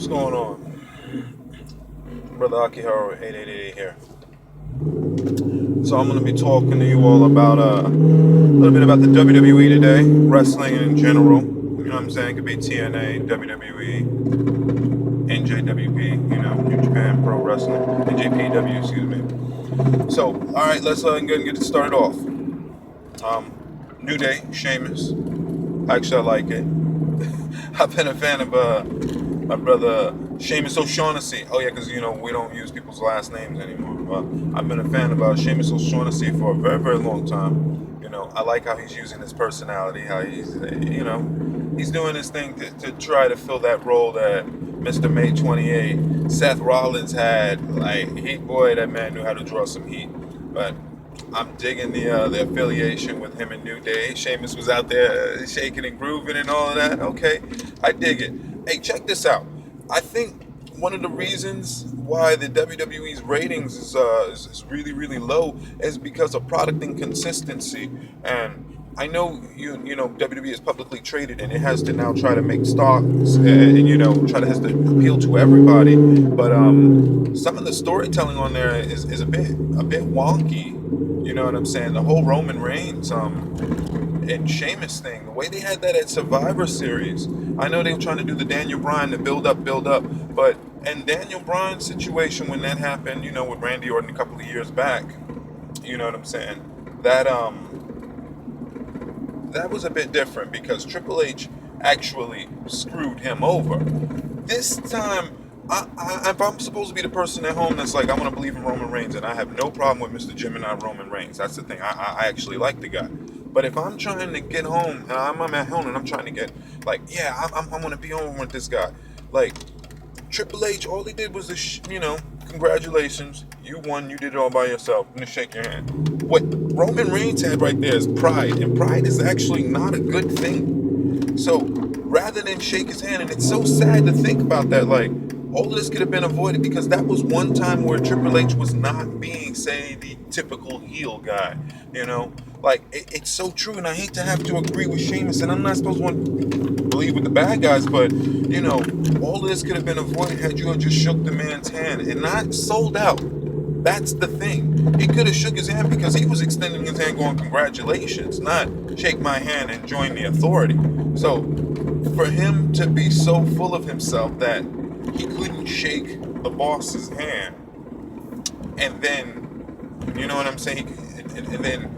What's going on? Brother Akiharo 8888 here. So I'm going to be talking to you all about a little bit about the WWE today, wrestling in general. You know what I'm saying? It could be TNA, WWE, NJWP, New Japan Pro Wrestling, NJPW, excuse me. So, all right, let's go and get it started off. New Day, Sheamus. Actually, I like it. I've been a fan of my brother Sheamus O'Shaughnessy. Oh yeah, because we don't use people's last names anymore. But I've been a fan of Sheamus O'Shaughnessy for a very, very long time. I like how he's using his personality, how he's doing his thing to try to fill that role that Mr. May 28 Seth Rollins had. Like, boy, that man knew how to draw some heat. But I'm digging the affiliation with him and New Day. Sheamus was out there shaking and grooving and all of that. Okay, I dig it. Hey, check this out. I think one of the reasons why the WWE's ratings is really, really low is because of product inconsistency. And I know WWE is publicly traded and it has to now try to make stocks and has to appeal to everybody. But some of the storytelling on there is a bit wonky. You know what I'm saying? The whole Roman Reigns and Sheamus thing, the way they had that at Survivor Series. I know they were trying to do the Daniel Bryan, the build up, but in Daniel Bryan's situation when that happened, with Randy Orton a couple of years back, you know what I'm saying? That was a bit different because Triple H actually screwed him over. This time, if I'm supposed to be the person at home that's like, I want to believe in Roman Reigns, and I have no problem with Mr. Gemini Roman Reigns. That's the thing. I actually like the guy. But if I'm trying to get home, and I'm at home, and I'm trying to get, like, yeah, I want to be home with this guy. Like, Triple H, all he did was, congratulations, you won, you did it all by yourself. I'm going to shake your hand. What Roman Reigns had right there is pride, and pride is actually not a good thing. So, rather than shake his hand, and it's so sad to think about that, like, all of this could have been avoided because that was one time where Triple H was not being, say, the typical heel guy, Like, it's so true, and I hate to have to agree with Sheamus, and I'm not supposed to believe with the bad guys, but, all of this could have been avoided had you just shook the man's hand and not sold out. That's the thing. He could have shook his hand because he was extending his hand going, congratulations, not shake my hand and join the authority. So, for him to be so full of himself that he couldn't shake the boss's hand, and then, you know what I'm saying, and then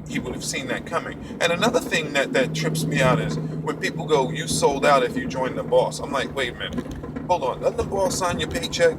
he would have seen that coming. And another thing that trips me out is when people go, you sold out if you joined the boss. I'm like, wait a minute, hold on, doesn't the boss sign your paycheck?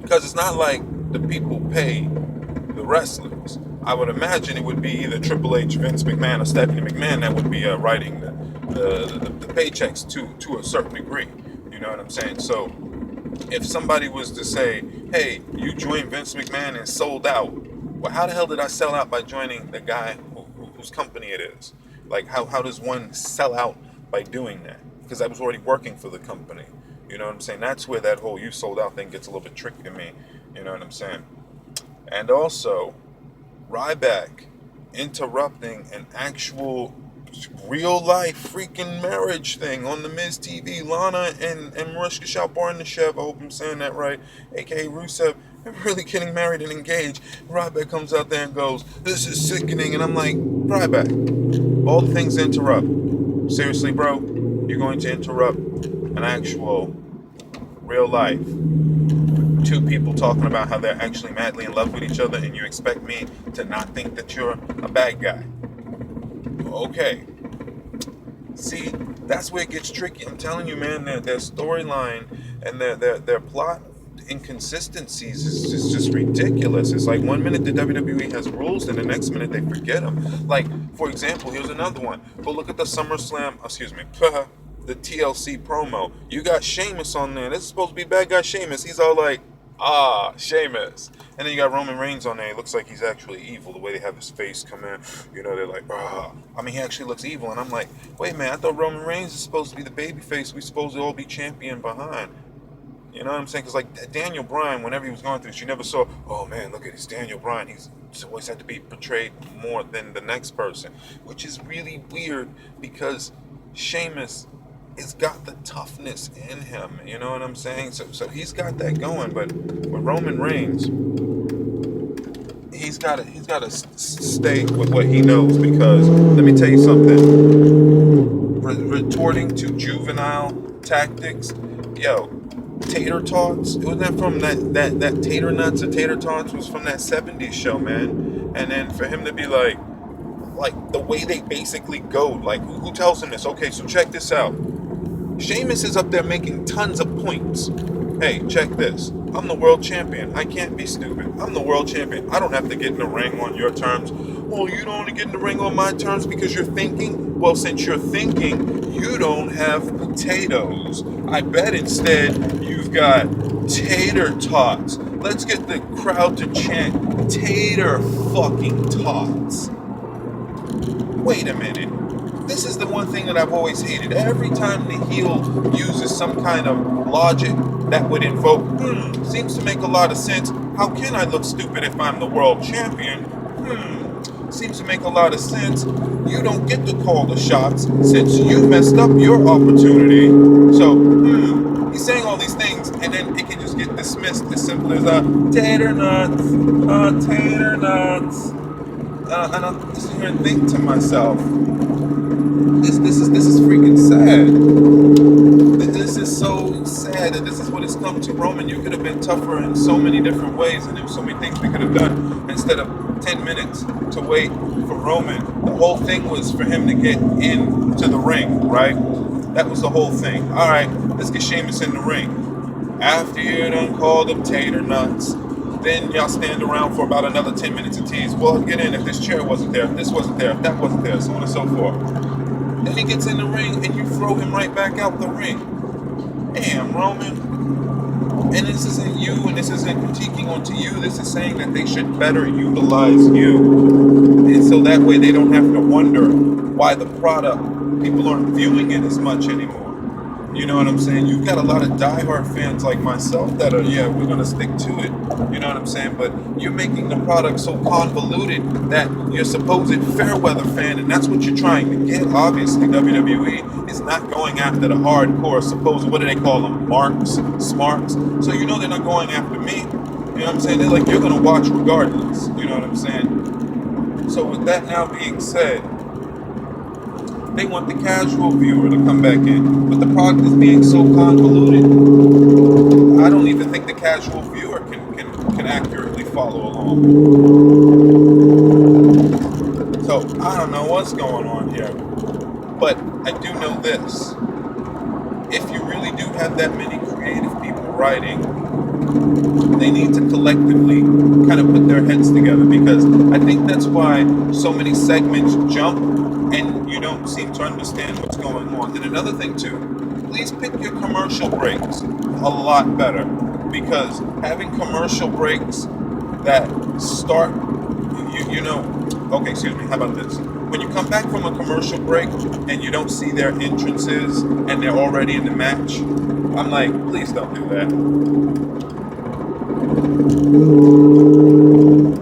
Because it's not like the people pay the wrestlers. I would imagine it would be either Triple H, Vince McMahon, or Stephanie McMahon that would be writing the paychecks to a certain degree. You know what I'm saying? So if somebody was to say, hey, you joined Vince McMahon and sold out, well, how the hell did I sell out by joining the guy whose company it is? Like, how does one sell out by doing that? Because I was already working for the company. You know what I'm saying? That's where that whole you sold out thing gets a little bit tricky to me. You know what I'm saying? And also, Ryback interrupting an actual real life freaking marriage thing on the Miz TV. Lana and Mariska Sharp-Barnashev, I hope I'm saying that right, aka Rusev, they're really getting married and engaged. Ryback comes out there and goes, this is sickening. And I'm like, Ryback, all the things interrupt. Seriously, bro, you're going to interrupt an actual real life two people talking about how they're actually madly in love with each other, and you expect me to not think that you're a bad guy? Okay. See, that's where it gets tricky. I'm telling you, man, their storyline and their plot inconsistencies is just ridiculous. It's like one minute the WWE has rules, and the next minute they forget them. Like, for example, here's another one. Go look at the SummerSlam, the TLC promo. You got Sheamus on there. This is supposed to be bad guy Sheamus. He's all like, Sheamus. And then you got Roman Reigns on there. He looks like he's actually evil, the way they have his face come in. They're like, I mean, he actually looks evil. And I'm like, wait, man, I thought Roman Reigns is supposed to be the baby face. We're supposed to all be champion behind. You know what I'm saying? Because, like, Daniel Bryan, whenever he was going through this, you never saw, oh, man, look at this Daniel Bryan. He's always had to be portrayed more than the next person, which is really weird because Sheamus has got the toughness in him. You know what I'm saying? So he's got that going. But with Roman Reigns, he's got to stay with what he knows, because let me tell you something. Retorting to juvenile tactics, yo, tater tots. It was that from that tater nuts or tater tots was from that '70s show, man. And then for him to be like the way they basically go, like who tells him this? Okay, so check this out. Sheamus is up there making tons of points. Hey, check this. I'm the world champion. I can't be stupid. I'm the world champion. I don't have to get in the ring on your terms. Well, you don't want to get in the ring on my terms because you're thinking? Well, since you're thinking, you don't have potatoes. I bet instead you've got tater tots. Let's get the crowd to chant tater fucking tots. Wait a minute. This is the one thing that I've always hated. Every time the heel uses some kind of logic that would invoke, seems to make a lot of sense. How can I look stupid if I'm the world champion? Seems to make a lot of sense. You don't get to call the shots since you messed up your opportunity. So, he's saying all these things, and then it can just get dismissed as simple as tater nuts, tater nuts. And I'm just here and think to myself, this is freaking sad. This is so sad that this is what it's come to. Roman, you could have been tougher in so many different ways, and there's so many things we could have done instead of 10 minutes to wait for Roman. The whole thing was for him to get into the ring, right? That was the whole thing. All right, let's get Sheamus in the ring. After you done called them tater nuts, then y'all stand around for about another 10 minutes of tease. Well, get in if this chair wasn't there, if this wasn't there, if that wasn't there, so on and so forth. Then he gets in the ring and you throw him right back out the ring. Damn, Roman. And this isn't you, and this isn't critiquing onto you. This is saying that they should better utilize you. And so that way they don't have to wonder why the product, people aren't viewing it as much anymore. You know what I'm saying? You've got a lot of diehard fans like myself that are, we're going to stick to it. You know what I'm saying? But you're making the product so convoluted that your supposed fair weather fan, and that's what you're trying to get. Obviously, WWE is not going after the hardcore, what do they call them? Smarks. So you know they're not going after me. You know what I'm saying? They're like, you're going to watch regardless. You know what I'm saying? So with that now being said, they want the casual viewer to come back in, but the product is being so convoluted. I don't even think the casual viewer can accurately follow along. So I don't know what's going on here, but I do know this: if you really do have that many creative people writing, they need to collectively kind of put their heads together, because I think that's why so many segments jump and you don't seem to understand what's going on. And another thing too, please pick your commercial breaks a lot better, because having commercial breaks that start, how about this? When you come back from a commercial break and you don't see their entrances and they're already in the match, I'm like, please don't do that.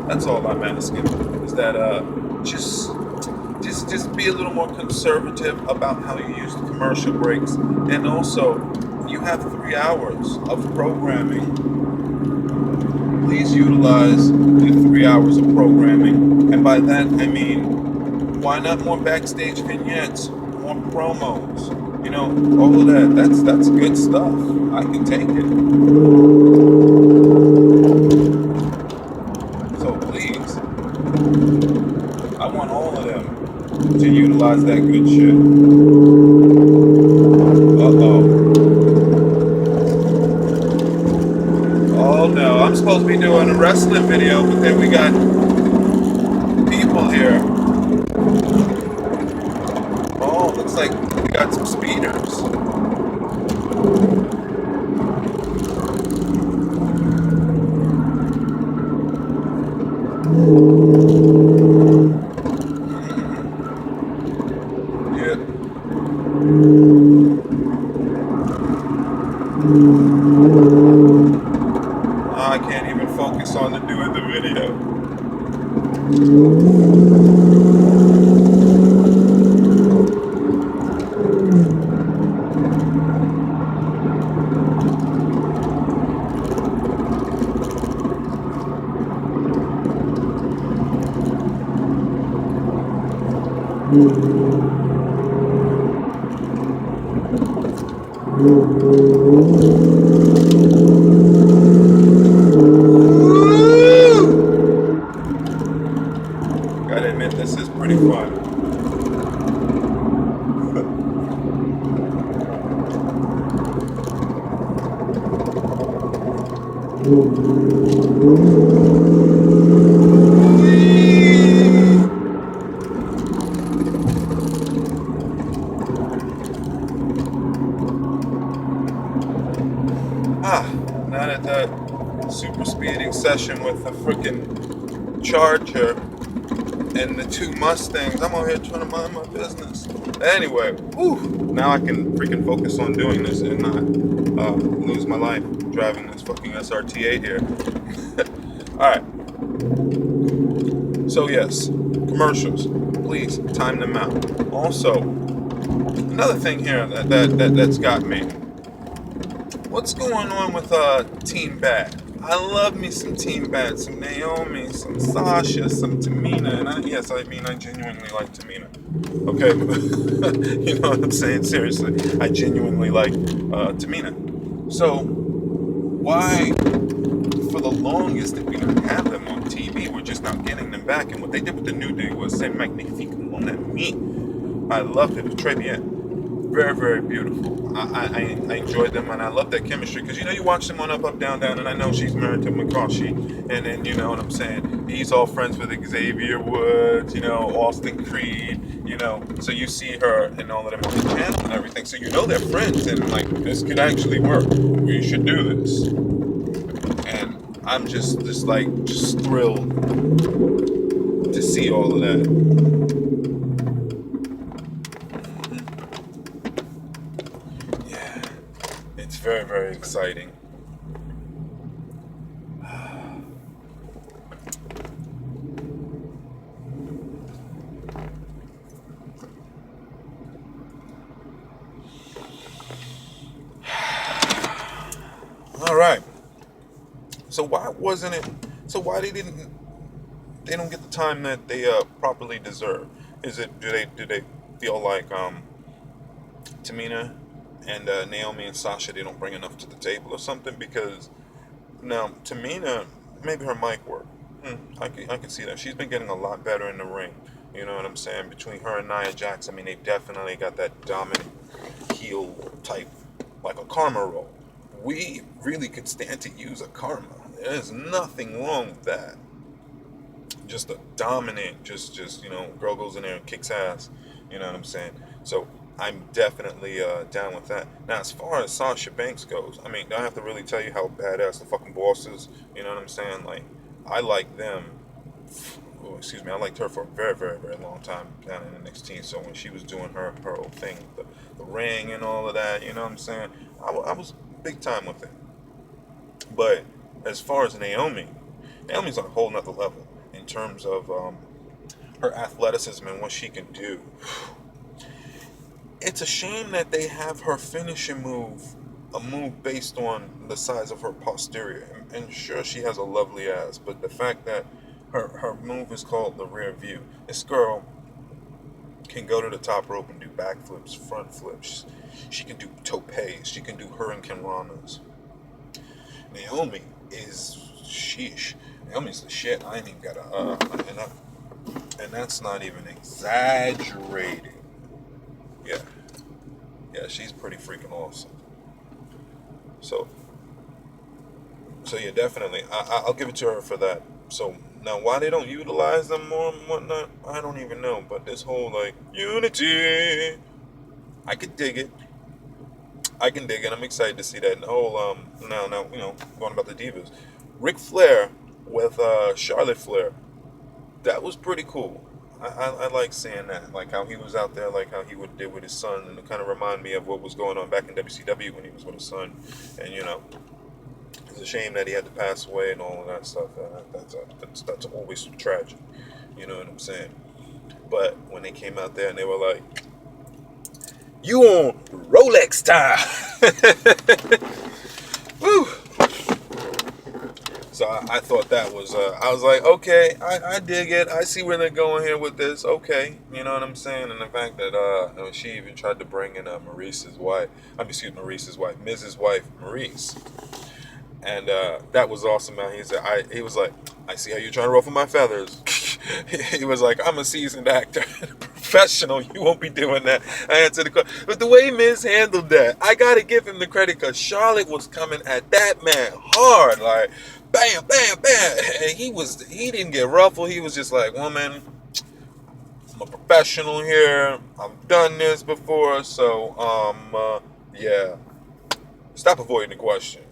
That's all I'm asking, is that just be a little more conservative about how you use the commercial breaks. And also, you have 3 hours of programming. Please utilize the 3 hours of programming. And by that, I mean, why not more backstage vignettes, more promos, all of that. That's good stuff. I can take it. So please, I want all of them to utilize that good shit. Oh no, I'm supposed to be doing a wrestling video, but then we got people here. Oh, looks like we got some speeders. I can't even focus on doing the video. Gotta admit, this is pretty fun. Not at that super speeding session with the freaking Charger and the two Mustangs. I'm out here trying to mind my business. Anyway, now I can freaking focus on doing this and not lose my life driving this fucking SRT8 here. Alright. So yes, commercials. Please time them out. Also, another thing here that's got me. What's going on with Team Bad? I love me some Team Bad, some Naomi, some Sasha, some Tamina, and I genuinely like Tamina. Okay, you know what I'm saying? Seriously, I genuinely like Tamina. So why, for the longest that we didn't have them on TV, we're just not getting them back? And what they did with the New Day was say magnifique on that meat. I loved it. Très bien. Very, very beautiful. I enjoyed them, and I love that chemistry, because you watch them on Up, Down, Down, and I know she's married to McCarthy, and then you know what I'm saying, he's all friends with Xavier Woods, Austin Creed, so you see her and all of them on the channel and everything, so they're friends, and like, this could actually work. We should do this. And I'm just thrilled to see all of that. It's very, very exciting. All right. So why they don't get the time that they properly deserve? Do they feel like Tamina and Naomi and Sasha, they don't bring enough to the table or something? Because now Tamina, maybe her mic work. I can see that. She's been getting a lot better in the ring. You know what I'm saying? Between her and Nia Jax, they've definitely got that dominant heel type, like a Karma role. We really could stand to use a Karma. There's nothing wrong with that. Just a dominant, just girl goes in there and kicks ass. You know what I'm saying? So I'm definitely down with that. Now, as far as Sasha Banks goes, I have to really tell you how badass the fucking boss is. You know what I'm saying? Like, I like them. I liked her for a very, very, very long time down in NXT. So when she was doing her whole thing, the ring and all of that, you know what I'm saying? I was big time with it. But as far as Naomi's on a whole nother level in terms of her athleticism and what she can do. It's a shame that they have her finishing move, a move based on the size of her posterior. And sure, she has a lovely ass, but the fact that her move is called the rear view. This girl can go to the top rope and do backflips, front flips. She can do topes. She can do hurricane ranas. Naomi is sheesh. Naomi's the shit. I ain't even got a and that's not even exaggerating. Yeah, she's pretty freaking awesome. So yeah, definitely, I'll give it to her for that. So now, why they don't utilize them more and whatnot, I don't even know. But this whole unity, I could dig it. I'm excited to see that. And the whole now going about the divas, Ric Flair with Charlotte Flair, that was pretty cool. I like seeing that, like how he was out there, like how he did with his son, and it kind of reminded me of what was going on back in WCW when he was with his son. And it's a shame that he had to pass away and all of that stuff. That's always tragic. You know what I'm saying? But when they came out there and they were like, "You on Rolex time?" Woo! So I I thought that was, I was like, okay, I dig it. I see where they're going here with this. Okay, you know what I'm saying? And the fact that she even tried to bring in Maurice's wife, Maurice's wife, Mrs. Wife, Maurice. And that was awesome, man. He was like, I see how you're trying to ruffle my feathers. He was like, I'm a seasoned actor, professional. You won't be doing that. I answered the question. But the way Miz handled that, I got to give him the credit because Charlotte was coming at that man hard. Like, bam, bam, bam. And he didn't get ruffled. He was just like, woman, I'm a professional here. I've done this before. So, yeah. Stop avoiding the question.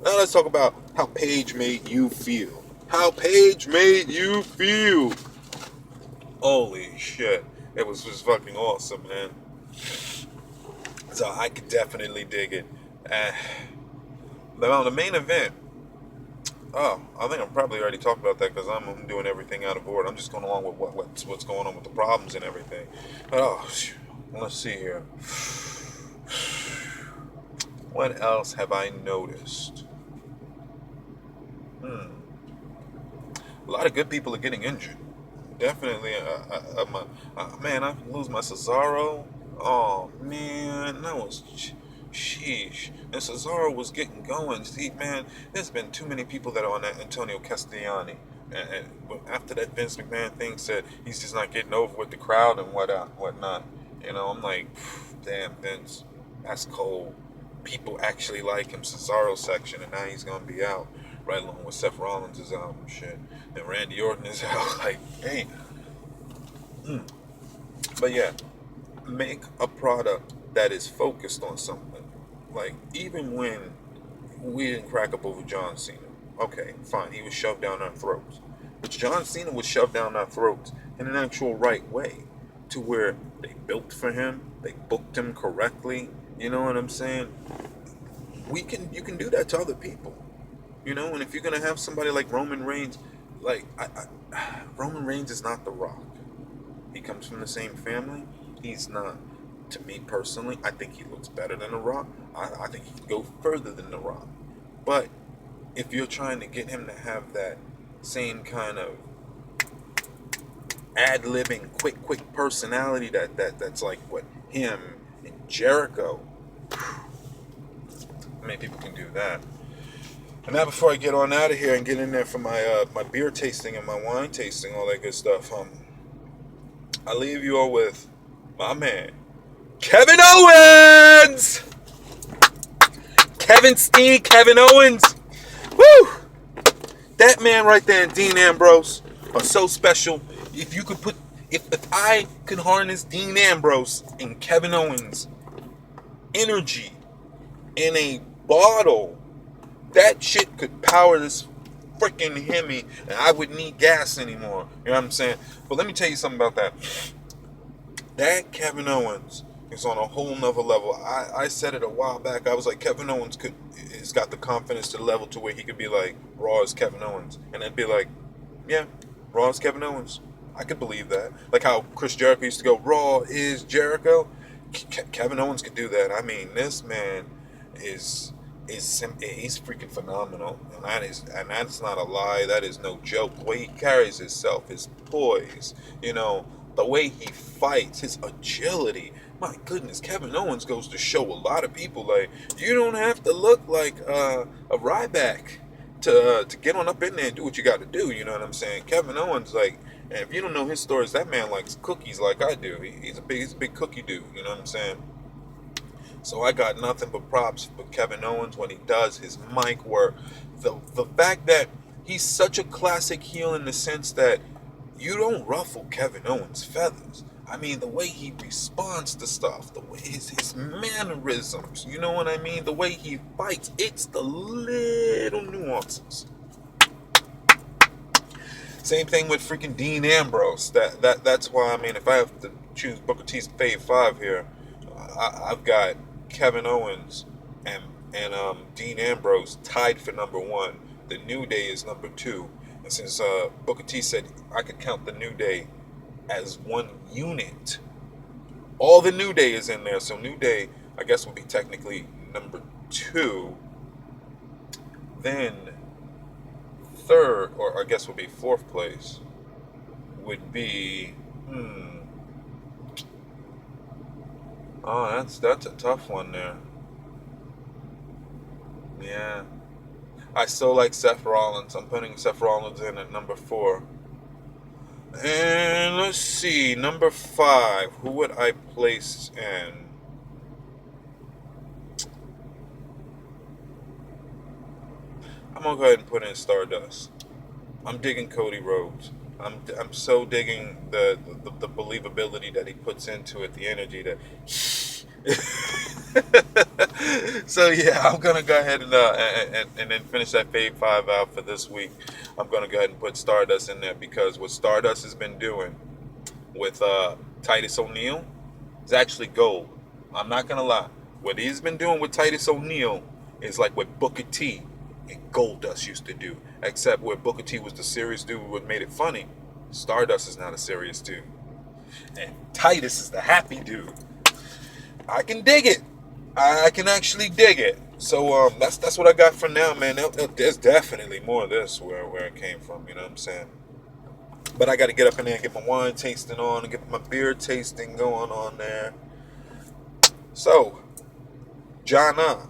Now let's talk about how Paige made you feel. How Paige made you feel. Holy shit. It was just fucking awesome, man. So I could definitely dig it. The main event. Oh, I think I'm probably already talked about that because I'm doing everything out of order. I'm just going along with what's going on with the problems and everything. But let's see here. What else have I noticed? A lot of good people are getting injured. Definitely, man, I lose my Cesaro. Oh man, that was sheesh. And Cesaro was getting going. See, man, there's been too many people that are on that Antonio Castellani. And after that Vince McMahon thing said he's just not getting over with the crowd and whatnot. You know, I'm like, damn, Vince, that's cold. People actually like him. Cesaro section, and now he's gonna be out. Right along with Seth Rollins is out and shit. And Randy Orton is out. Like, hey. But yeah, make a product that is focused on something. Like, even when we didn't crack up over John Cena. Okay, fine. He was shoved down our throats. But John Cena was shoved down our throats in an actual right way. To where they built for him. They booked him correctly. You know what I'm saying? You can do that to other people. You know, and if you're going to have somebody like Roman Reigns, like, Roman Reigns is not The Rock. He comes from the same family. He's not, to me personally, I think he looks better than The Rock. I think he can go further than The Rock. But if you're trying to get him to have that same kind of ad-libbing, quick personality that's like what him and Jericho, many people can do that. And now, before I get on out of here and get in there for my my beer tasting and my wine tasting, all that good stuff, I leave you all with my man, Kevin Owens! Kevin Owens! Woo! That man right there and Dean Ambrose are so special. If you could if I could harness Dean Ambrose and Kevin Owens' energy in a bottle, that shit could power this freaking Hemi, and I wouldn't need gas anymore. You know what I'm saying? But let me tell you something about that. That Kevin Owens is on a whole nother level. I said it a while back. I was like, Kevin Owens has got the confidence to the level to where he could be like, Raw is Kevin Owens. And I'd be like, yeah, Raw is Kevin Owens. I could believe that. Like how Chris Jericho used to go, Raw is Jericho. Kevin Owens could do that. I mean, this man he's freaking phenomenal, and that's not a lie. That is no joke. The way he carries himself, his poise, you know, the way he fights, his agility. My goodness, Kevin Owens goes to show a lot of people, like, you don't have to look like a Ryback to get on up in there and do what you got to do. You know what I'm saying? Kevin Owens, like, and if you don't know his stories, that man likes cookies like I do. He's a big cookie dude. You know what I'm saying? So I got nothing but props for Kevin Owens when he does his mic work. The fact that he's such a classic heel in the sense that you don't ruffle Kevin Owens' feathers. I mean, the way he responds to stuff, the way his mannerisms, you know what I mean? The way he fights, it's the little nuances. Same thing with freaking Dean Ambrose. That's why, I mean, if I have to choose Booker T's Fave 5 here, I've got Kevin Owens and Dean Ambrose tied for number 1. The New Day is number 2. And since Booker T said I could count the New Day as one unit, all the New Day is in there. So New Day, I guess, would be technically number 2. Then third, or I guess would be fourth place, would be oh, that's a tough one there. Yeah. I still like Seth Rollins. I'm putting Seth Rollins in at number 4. And let's see, number 5. Who would I place in? I'm gonna go ahead and put in Stardust. I'm digging Cody Rhodes. I'm so digging the believability that he puts into it, the energy that. So yeah, I'm gonna go ahead and then finish that Fave 5 out for this week. I'm gonna go ahead and put Stardust in there because what Stardust has been doing with Titus O'Neil is actually gold. I'm not gonna lie. What he's been doing with Titus O'Neil is like what Booker T and Goldust used to do. Except where Booker T was the serious dude who made it funny, Stardust is not a serious dude. And Titus is the happy dude. I can dig it. I can actually dig it. So that's what I got for now, man. There's definitely more of this where it came from, you know what I'm saying? But I got to get up in there and get my wine tasting on and get my beer tasting going on there. So, Jana.